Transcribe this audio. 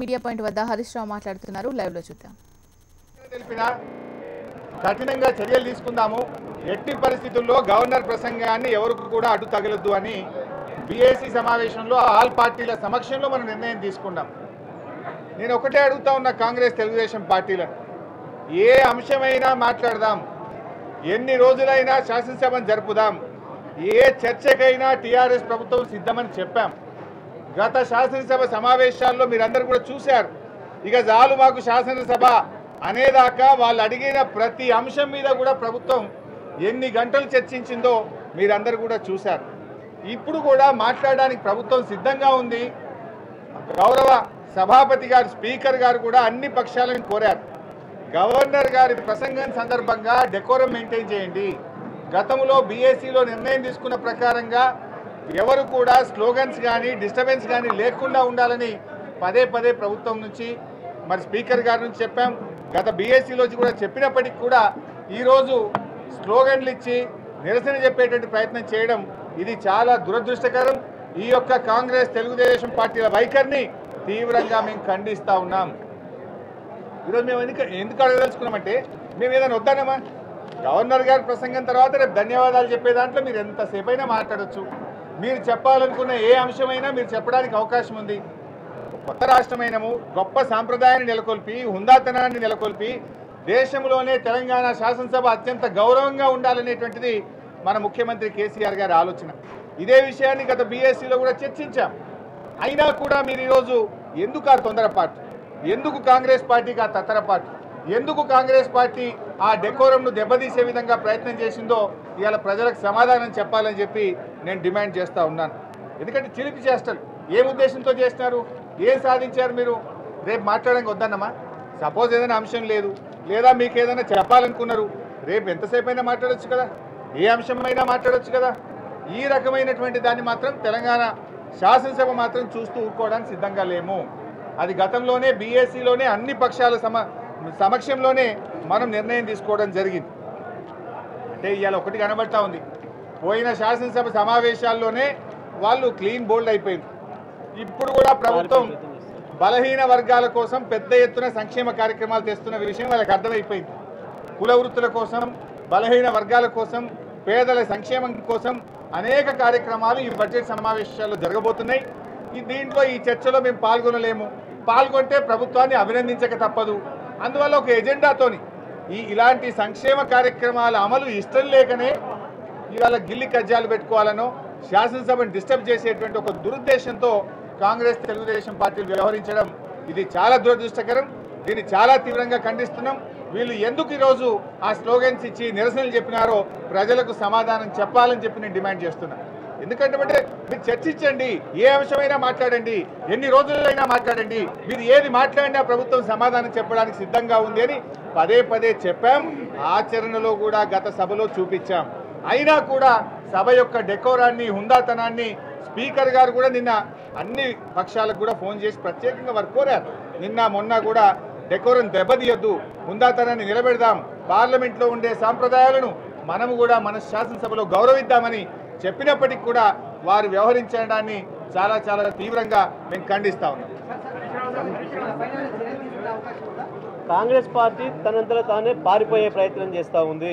Media point వద్ద హరీష్ రావు మాట్లాడుతున్నారు. Live లో చూద్దాం. కఠినంగా చర్యలు తీసుకుందాము, ఎట్టి పరిస్థితుల్లో గవర్నర్ ప్రసంగాన్ని ఎవరికి కూడా అడ్డు తగలొద్దు అని బీఏసీ సమావేశంలో ఆల్ పార్టీల సమక్షంలో మనం నిర్ణయం తీసుకున్నాం. నేను ఒకటే అడుగుతా ఉన్నా కాంగ్రెస్ తెలుగుదేశం పార్టీలను, ఏ అంశమైనా మాట్లాడదాం, ఎన్ని రోజులైనా శాసనసభను జరుపుదాం, ఏ చర్చకైనా టీఆర్ఎస్ ప్రభుత్వం సిద్ధమని చెప్పాం. గత శాసనసభ సమావేశాల్లో మీరందరూ కూడా చూశారు. ఇక చాలు మాకు శాసనసభ అనేదాకా వాళ్ళు అడిగిన ప్రతి అంశం మీద కూడా ప్రభుత్వం ఎన్ని గంటలు చర్చించిందో మీరందరూ కూడా చూశారు. ఇప్పుడు కూడా మాట్లాడడానికి ప్రభుత్వం సిద్ధంగా ఉంది. గౌరవ సభాపతి గారు, స్పీకర్ గారు కూడా అన్ని పక్షాలను కోరారు. గవర్నర్ గారి ప్రసంగం సందర్భంగా డెకోరం మెయింటైన్ చేయండి. గతంలో బీఏసీలో నిర్ణయం తీసుకున్న ప్రకారంగా ఎవరు కూడా స్లోగన్స్ కానీ డిస్టర్బెన్స్ కానీ లేకుండా ఉండాలని పదే పదే ప్రభుత్వం నుంచి మరి స్పీకర్ గారి నుంచి చెప్పాం. గత బీఏసీలో కూడా చెప్పినప్పటికీ కూడా ఈరోజు స్లోగన్లు ఇచ్చి నిరసన చెప్పేటువంటి ప్రయత్నం చేయడం ఇది చాలా దురదృష్టకరం. ఈ యొక్క కాంగ్రెస్ తెలుగుదేశం పార్టీల వైఖరిని తీవ్రంగా మేము ఖండిస్తూ ఉన్నాం. ఈరోజు మేము ఎందుకు అడగదలుచుకున్నామంటే, మేము ఏదైనా వద్దానమ్మా, గవర్నర్ గారి ప్రసంగం తర్వాత రేపు ధన్యవాదాలు చెప్పే దాంట్లో మీరు ఎంతసేపు అయినా మాట్లాడచ్చు. మీరు చెప్పాలనుకున్న ఏ అంశమైనా మీరు చెప్పడానికి అవకాశం ఉంది. కొత్త రాష్ట్రమైనము, గొప్ప సాంప్రదాయాన్ని నెలకొల్పి, హుందాతనాన్ని నెలకొల్పి, దేశంలోనే తెలంగాణ శాసనసభ అత్యంత గౌరవంగా ఉండాలనేటువంటిది మన ముఖ్యమంత్రి కేసీఆర్ గారి ఆలోచన. ఇదే విషయాన్ని గత బీఎస్సీలో కూడా చర్చించాం. అయినా కూడా మీరు ఈరోజు ఎందుకు ఆ తొందరపాటు, ఎందుకు కాంగ్రెస్ పార్టీకి ఆ తత్తరపాటు, ఎందుకు కాంగ్రెస్ పార్టీ ఆ డెకోరంను దెబ్బతీసే విధంగా ప్రయత్నం చేసిందో ఇవాళ ప్రజలకు సమాధానం చెప్పాలని చెప్పి నేను డిమాండ్ చేస్తూ ఉన్నాను. ఎందుకంటే చిలిపి చేష్టలు ఏం ఉద్దేశంతో చేస్తున్నారు, ఏం సాధించారు మీరు? రేపు మాట్లాడడానికి వద్దన్నమా? సపోజ్ ఏదైనా అంశం లేదు, లేదా మీకు ఏదైనా చెప్పాలనుకున్నారు, రేపు ఎంతసేపు అయినా మాట్లాడచ్చు కదా, ఏ అంశమైనా మాట్లాడచ్చు కదా. ఈ రకమైనటువంటి దాన్ని మాత్రం తెలంగాణ శాసనసభ మాత్రం చూస్తూ ఊరుకోవడానికి సిద్ధంగా లేము. అది గతంలోనే బీఏసీలోనే అన్ని పక్షాల సమక్షంలోనే మనం నిర్ణయం తీసుకోవడం జరిగింది. అంటే ఇవాళ ఒకటి కనబడతా ఉంది, పోయిన శాసనసభ సమావేశాల్లోనే వాళ్ళు క్లీన్ బోల్డ్ అయిపోయింది. ఇప్పుడు కూడా ప్రభుత్వం బలహీన వర్గాల కోసం పెద్ద ఎత్తున సంక్షేమ కార్యక్రమాలు తెస్తున్న విషయం వాళ్ళకి అర్థమైపోయింది. కుల వృత్తుల కోసం, బలహీన వర్గాల కోసం, పేదల సంక్షేమం కోసం అనేక కార్యక్రమాలు ఈ బడ్జెట్ సమావేశాల్లో జరగబోతున్నాయి. దీంట్లో ఈ చర్చలో మేము పాల్గొనలేము, పాల్గొంటే ప్రభుత్వాన్ని అభినందించక తప్పదు. అందువల్ల ఒక ఎజెండాతోని ఇలాంటి సంక్షేమ కార్యక్రమాల అమలు ఇష్టం లేకనే ఇవాళ గిల్లి కజ్జాలు పెట్టుకోవాలనో శాసనసభను డిస్టర్బ్ చేసేటువంటి ఒక దురుద్దేశంతో కాంగ్రెస్ తెలుగుదేశం పార్టీలు వ్యవహరించడం ఇది చాలా దురదృష్టకరం. దీన్ని చాలా తీవ్రంగా ఖండిస్తున్నాం. వీళ్ళు ఎందుకు ఈరోజు ఆ స్లోగన్స్ ఇచ్చి నిరసనలు చెప్పినారో ప్రజలకు సమాధానం చెప్పాలని చెప్పి నేను డిమాండ్ చేస్తున్నా. ఎందుకంటే మీరు చర్చించండి, ఏ అంశమైనా మాట్లాడండి, ఎన్ని రోజులైనా మాట్లాడండి, మీరు ఏది మాట్లాడినా ప్రభుత్వం సమాధానం చెప్పడానికి సిద్ధంగా ఉంది అని పదే పదే చెప్పాం. ఆచరణలో కూడా గత సభలో చూపించాం. అయినా కూడా సభ యొక్క డెకోరాన్ని, హుందాతనాన్ని స్పీకర్ గారు కూడా నిన్న అన్ని పక్షాలకు కూడా ఫోన్ చేసి ప్రత్యేకంగా వారు కోరారు. నిన్న మొన్న కూడా డెకోరం దెబ్బతీయొద్దు, హుందాతనాన్ని నిలబెడదాం, పార్లమెంట్లో ఉండే సాంప్రదాయాలను మనము కూడా మన శాసనసభలో గౌరవిద్దామని చెప్పినప్పటికీ కూడా వారు వ్యవహరించడాన్ని చాలా చాలా తీవ్రంగా మేము ఖండిస్తా ఉన్నాం. కాంగ్రెస్ పార్టీ తనంతలో తానే పారిపోయే ప్రయత్నం చేస్తూ ఉంది.